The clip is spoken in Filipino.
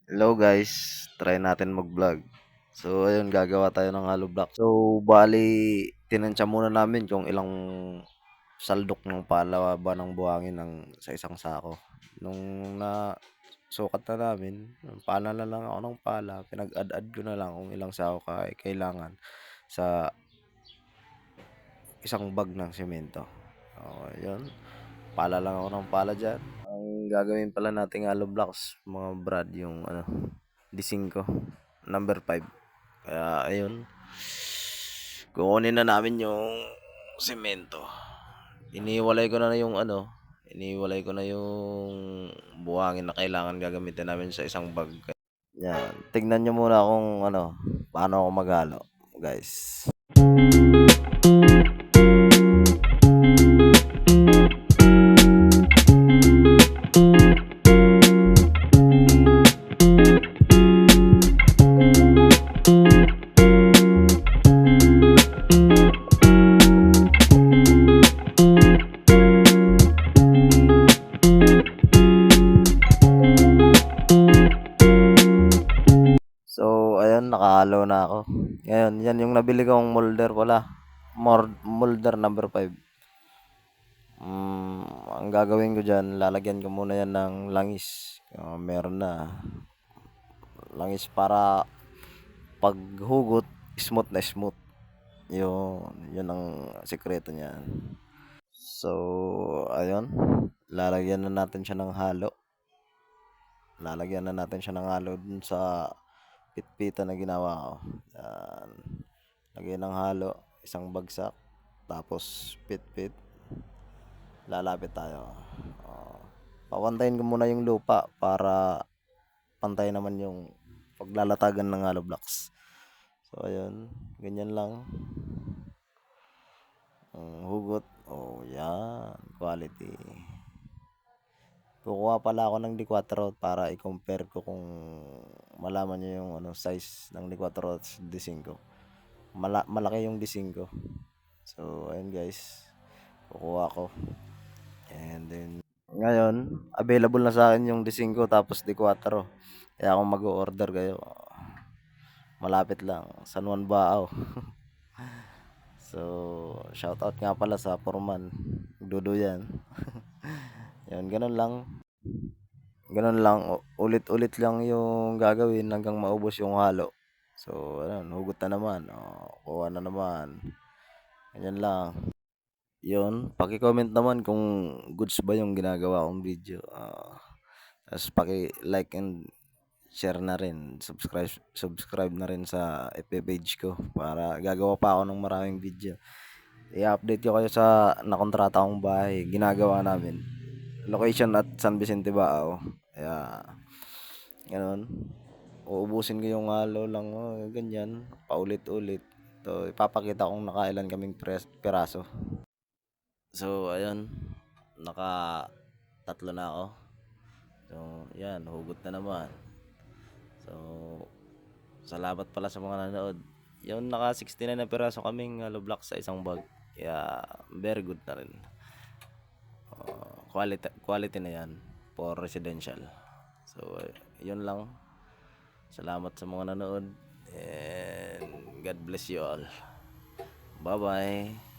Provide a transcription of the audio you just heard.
Hello guys, try natin mag-vlog. So ayun, gagawa tayo ng hollow block. So bali, tinantya muna namin kung ilang saldok ng pala ba ng buhangin sa isang sako. Nung na sukat na namin, pala na lang ako ng pala. Pinag-add-add ko na lang kung ilang sako kailangan sa isang bag ng semento. Yun. Pala lang ako ng pala dyan. Ang gagawin pala nating hollow blocks, mga brad, yung D5, number 5. Kaya ayun, kukunin na namin yung semento. Iniwalay ko na yung iniwalay ko na yung buhangin na kailangan gagamitin namin sa isang bag. Yan, tignan nyo muna kung paano ako maghalo, guys. So, ayun, nakahalo na ako. Ngayon, yan yung nabili kong molder pala. Molder number 5. Ang gagawin ko dyan, lalagyan ko muna yan ng langis. Meron na. Langis para paghugot, smooth na smooth. Yun ang sikreto niyan. So, ayun. Lalagyan na natin siya ng halo. Lalagyan na natin siya ng halo dun sa pitpitan na ginawa ko. Yan. Lagyan ng halo, isang bagsak, tapos pitpit. Lalapit tayo. Papantayin ko muna yung lupa para pantay naman yung paglalatagan ng hollow blocks. So ayun, ganyan lang. Hugot. Oh, yan. Quality. Kukuha pala ako ng D4 para i-compare ko kung malaman nyo yung size ng D4 at D5. Malaki yung D5. So, ayun guys. Kukuha ko. And then, ngayon, available na sa akin yung D5 tapos D4. Kaya kung mag-order kayo, malapit lang. San Juan Bao. So, shout out nga pala sa Foreman. Dudo yan. Yan, ganun lang. Ganun lang. Ulit-ulit lang yung gagawin hanggang maubos yung halo. So, ayun, hugot na naman. Kuha na naman. Ganyan lang. Yun, paki-comment naman kung goods ba yung ginagawa kong video. Tapos paki-like and share na rin. Subscribe na rin sa FB page ko para gagawa pa ako ng maraming video. I-update ko kayo sa nakontrata kong bahay. Ginagawa namin. Location at San Vicente Bao. Kaya, ganun. Uubusin ko yung halo lang. Ganyan. Paulit-ulit. So, ipapakita kong nakailan kaming peraso. So, ayun. Naka tatlo na ako. So, yan. Hugot na naman. So, salamat pala sa mga nanood. Yung naka 69 na peraso kaming hollow block sa isang bag. Kaya, very good na rin. Quality na yan for residential. So, yun lang. Salamat sa mga nanood. And God bless you all. Bye-bye.